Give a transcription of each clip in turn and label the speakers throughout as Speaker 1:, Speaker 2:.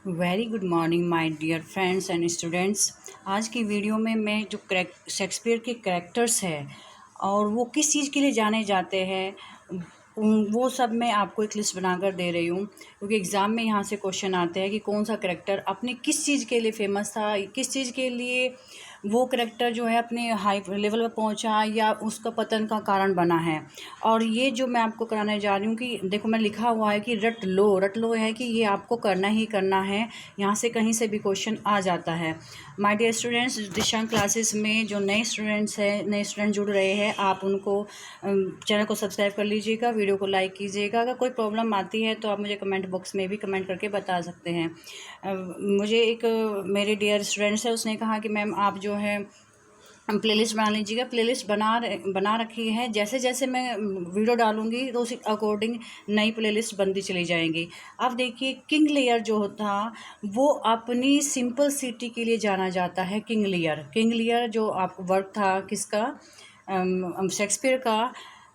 Speaker 1: Very good morning my dear friends and students. आज की video में मैं जो शेक्सपियर के कैरेक्टर्स हैं और वो किस चीज़ के लिए जाने जाते हैं वो सब मैं आपको एक लिस्ट बनाकर दे रही हूँ, क्योंकि एग्ज़ाम में यहाँ से क्वेश्चन आते हैं कि कौन सा कैरेक्टर अपने किस चीज़ के लिए फेमस था, किस चीज़ के लिए वो कैरेक्टर जो है अपने हाई लेवल पर पहुँचा या उसका पतन का कारण बना है। और ये जो मैं आपको कराने जा रही हूँ कि देखो मैं लिखा हुआ है कि रट लो है कि ये आपको करना ही करना है, यहाँ से कहीं से भी क्वेश्चन आ जाता है। My dear students, Dishank classes में जो नए स्टूडेंट जुड़ रहे हैं, आप उनको चैनल को सब्सक्राइब कर लीजिएगा, वीडियो को लाइक कीजिएगा। अगर कोई प्रॉब्लम आती है तो आप मुझे कमेंट बॉक्स में भी कमेंट करके बता सकते हैं। मुझे एक मेरे डियर स्टूडेंट्स है, उसने कहा कि मैम आप जो है प्लेलिस्ट बना लीजिएगा। प्लेलिस्ट बना रखी है, जैसे जैसे मैं वीडियो डालूंगी तो उसी अकॉर्डिंग नई प्लेलिस्ट बनती चली जाएंगी। अब देखिए, किंग लियर जो था वो अपनी सिंपल सिटी के लिए जाना जाता है। किंग लियर जो आप वर्क था किसका, शेक्सपियर का।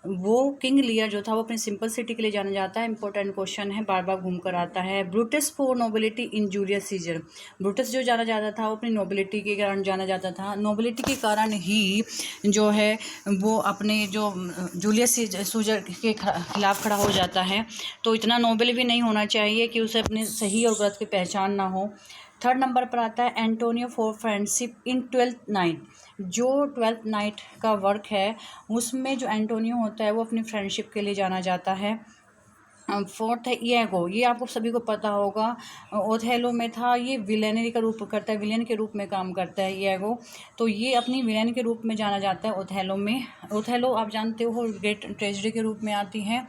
Speaker 1: वो किंग लियर जो था वो अपनी सिंपल सिटी के लिए जाना जाता है। इंपॉर्टेंट क्वेश्चन है, बार बार घूम कर आता है। Brutus for nobility in Julius Caesar. Brutus जो जाना जाता था वो अपनी नोबिलिटी के कारण जाना जाता था। नोबिलिटी के कारण ही जो है वो अपने जो जूलियस सीजर के खिलाफ खड़ा हो जाता है। तो इतना नोबल भी नहीं होना चाहिए कि उसे अपने सही और गलत की पहचान ना हो। थर्ड नंबर पर आता है Antonio for friendship in twelfth night. जो ट्वेल्थ नाइट का वर्क है उसमें जो एंटोनियो होता है वो अपनी फ्रेंडशिप के लिए जाना जाता है। फोर्थ है ईगो, ये आपको सभी को पता होगा, ओथेलो में था। ये विलेनरी का रूप करता है, विलेन के रूप में काम करता है ईगो। तो ये अपनी विलेन के रूप में जाना जाता है ओथेलो में। ओथेलो आप जानते हो ग्रेट ट्रेजेडी के रूप में आती है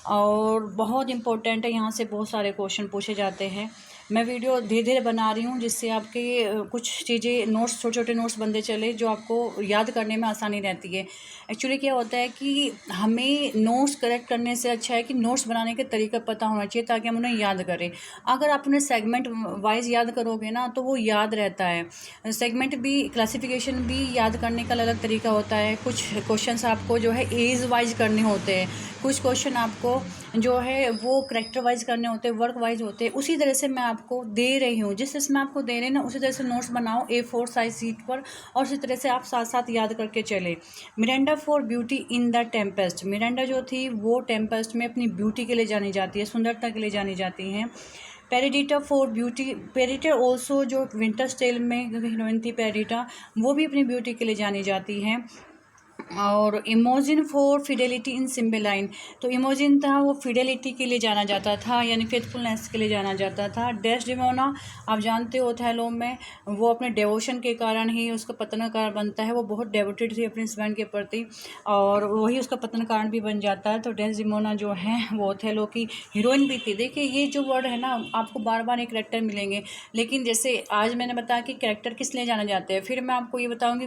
Speaker 1: और बहुत इंपॉर्टेंट है, यहाँ से बहुत सारे क्वेश्चन पूछे जाते हैं। मैं वीडियो धीरे धीरे बना रही हूँ जिससे आपके कुछ चीज़ें नोट्स, छोटे छोटे नोट्स बनते चले जो आपको याद करने में आसानी रहती है। एक्चुअली क्या होता है कि हमें नोट्स करेक्ट करने से अच्छा है कि नोट्स बनाने के तरीका पता होना चाहिए ताकि हम उन्हें याद करें। अगर आप उन्हें सेगमेंट वाइज याद करोगे ना तो वो याद रहता है। सेगमेंट भी, क्लासिफिकेशन भी याद करने का अलग तरीका होता है। कुछ क्वेश्चंस आपको जो है एज वाइज करने होते हैं, कुछ क्वेश्चन आपको जो है वो करेक्टर वाइज करने होते हैं, वर्क वाइज होते हैं। उसी तरह से मैं आपको दे रही हूँ, जिस तरह से मैं आपको दे रही हूँ ना उसी तरह से नोट्स बनाओ A4 साइज शीट पर और उसी तरह से आप साथ साथ याद करके चले। Miranda for beauty in the Tempest. Miranda जो थी वो टेम्पेस्ट में अपनी ब्यूटी के लिए जानी जाती है, सुंदरता के लिए जानी जाती हैं। पेरिडीटा फॉर ब्यूटी, पेरिडीटा ऑल्सो जो विंटर्स टेल में हीरोइन थी पेरिडीटा, वो भी अपनी ब्यूटी के लिए जानी जाती है। और इमोजिन फॉर फिडेलिटी इन सिम्बेलाइन, तो इमोजिन था वो फिडेलिटी के लिए जाना जाता था, यानी फेथफुलनेस के लिए जाना जाता था। डेस्डेमोना आप जानते हो ओथेलो में वो अपने डेवोशन के कारण ही उसका पतन कारण बनता है। वो बहुत डेवोटेड थी अपने हस्बैंड के प्रति और वही उसका पतन कारण भी बन जाता है। तो डेस्डेमोना जो है वो ओथेलो की हीरोइन भी थी। देखिए ये जो वर्ड है ना आपको बार बार एक कैरेक्टर मिलेंगे, लेकिन जैसे आज मैंने बताया कि कैरेक्टर किस लिए जाना जाते हैं, फिर मैं आपको ये बताऊँगी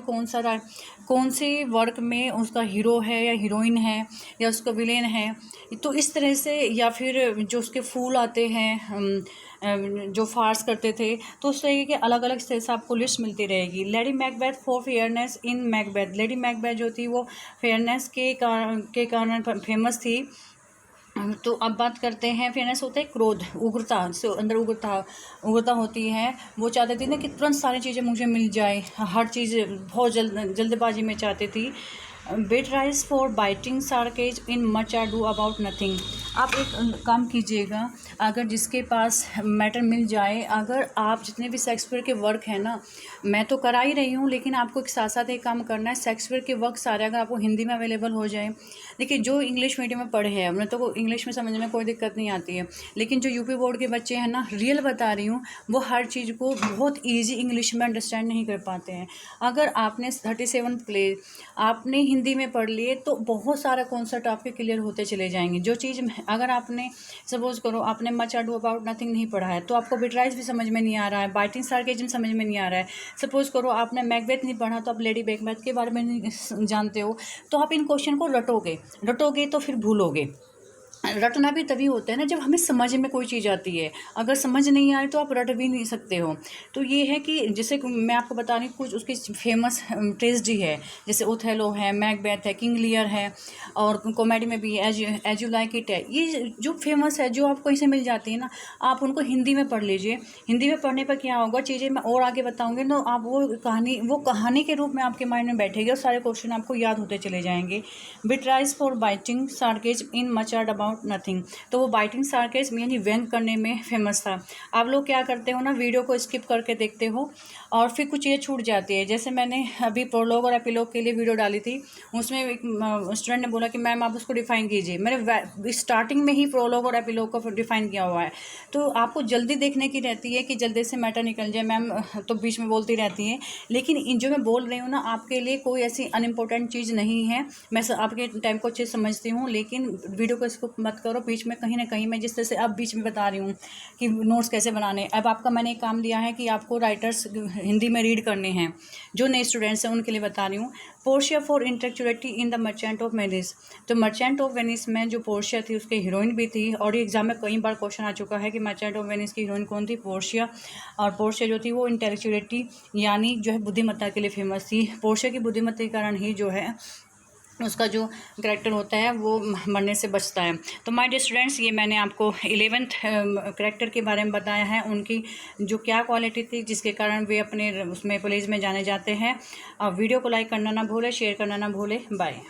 Speaker 1: कौन से वर्क में उसका हीरो है या हीरोइन है या उसका विलेन है। तो इस तरह से, या फिर जो उसके फूल आते हैं जो फार्स करते थे, तो उस तरीके के अलग अलग तरह से आपको लिस्ट मिलती रहेगी। Lady Macbeth for fairness in Macbeth. Lady Macbeth जो थी वो फेयरनेस के कारण फेमस थी। तो अब बात करते हैं, फेयरनेस होता है क्रोध, उग्रता, से अंदर उग्रता होती है। वो चाहती थी ना कि तुरंत सारी चीज़ें मुझे मिल जाए, हर चीज़ बहुत जल्दबाजी में चाहती थी। Beatrice for biting sarcasm in Much Ado About Nothing. आप एक काम कीजिएगा, अगर जिसके पास मैटर मिल जाए, अगर आप जितने भी शेक्सपियर के वर्क हैं ना, मैं तो करा ही रही हूँ लेकिन आपको एक साथ साथ एक काम करना है, शेक्सपियर के वर्क सारे अगर आपको हिंदी में अवेलेबल हो जाए। देखिए जो इंग्लिश मीडियम में पढ़े हैं उन्हें तो इंग्लिश में समझने में कोई दिक्कत नहीं आती है, लेकिन जो यूपी बोर्ड के बच्चे हैं ना, रियल बता रही हूँ, वो हर चीज़ को बहुत ईजी इंग्लिश में अंडरस्टैंड नहीं कर पाते हैं। अगर आपने 37 प्ले आपने हिंदी में पढ़ लिए तो बहुत सारा कॉन्सेप्ट आपके क्लियर होते चले जाएंगे। जो चीज़ अगर आपने सपोज करो आपने मच आडू अबाउट नथिंग नहीं पढ़ा है तो आपको बिटराइज भी समझ में नहीं आ रहा है, बाइटिंग सार्केज्म समझ में नहीं आ रहा है। सपोज करो आपने मैकबेथ नहीं पढ़ा तो आप लेडी मैकबेथ के बारे में नहीं जानते हो, तो आप इन क्वेश्चन को रटोगे तो फिर भूलोगे। रटना भी तभी होता है ना जब हमें समझ में कोई चीज़ आती है। अगर समझ नहीं आए तो आप रट भी नहीं सकते हो। तो ये है कि जैसे कि मैं आपको बता रही हूँ कुछ उसकी फेमस ट्रेजेडी है, जैसे ओथेलो है, मैकबेथ है, किंग लियर है, और कॉमेडी में भी एज यू लाइक इट है। ये जो फेमस है, जो आपको कहीं से मिल जाती है ना, आप उनको हिंदी में पढ़ लीजिए। हिंदी में पढ़ने पर क्या होगा, चीज़ें मैं और आगे बताऊँगी तो आप वो कहानी के रूप में आपके माइंड में बैठेगी और सारे क्वेश्चन आपको याद होते चले जाएंगे। Beatrice for biting sarcasm in Much Ado About Nothing. तो वो बाइटिंग सार्केज्म यानी व्यंग करने में फेमस था। आप लोग क्या करते हो ना, वीडियो को स्किप करके देखते हो और फिर कुछ ये छूट जाती है। जैसे मैंने अभी प्रोलॉग और एपिलॉग के लिए वीडियो डाली थी, उसमें एक स्टूडेंट ने बोला कि मैम आप उसको डिफाइन कीजिए। मैंने स्टार्टिंग में ही प्रोलॉग और एपिलॉग को डिफाइन किया हुआ है। तो आपको जल्दी देखने की रहती है कि जल्दी से मैटर निकल जाए, मैम तो बीच में बोलती रहती हैं। लेकिन जो मैं बोल रही हूँ ना, आपके लिए कोई ऐसी अनइम्पोर्टेंट चीज़ नहीं है। मैं आपके टाइम को अच्छे से समझती हूँ, लेकिन वीडियो को इसको मत करो बीच में कहीं ना कहीं। मैं जिस तरह से अब बीच में बता रही हूँ कि नोट्स कैसे बनाने, अब आपका मैंने एक काम दिया है कि आपको राइटर्स हिंदी में रीड करने हैं। जो नए स्टूडेंट्स हैं उनके लिए बता रही हूँ। Portia for intellectuality in the merchant of Venice. तो मर्चेंट ऑफ वेनिस में जो पोर्शिया थी उसकी हीरोइन भी थी, और ये एग्जाम में कई बार क्वेश्चन आ चुका है कि मर्चेंट ऑफ वेनिस की हीरोइन कौन थी, पोर्शिया। और पोर्शिया जो थी वो इंटेलेक्चुअलिटी यानी जो है बुद्धिमत्ता के लिए फेमस थी। पोर्शिया की बुद्धिमत्ता के कारण ही जो है उसका जो करैक्टर होता है वो मरने से बचता है। तो माय डियर स्टूडेंट्स, ये मैंने आपको 11th करैक्टर के बारे में बताया है, उनकी जो क्या क्वालिटी थी जिसके कारण वे अपने उसमें पुलिस में जाने जाते हैं। और वीडियो को लाइक करना ना भूलें, शेयर करना ना भूलें। बाय।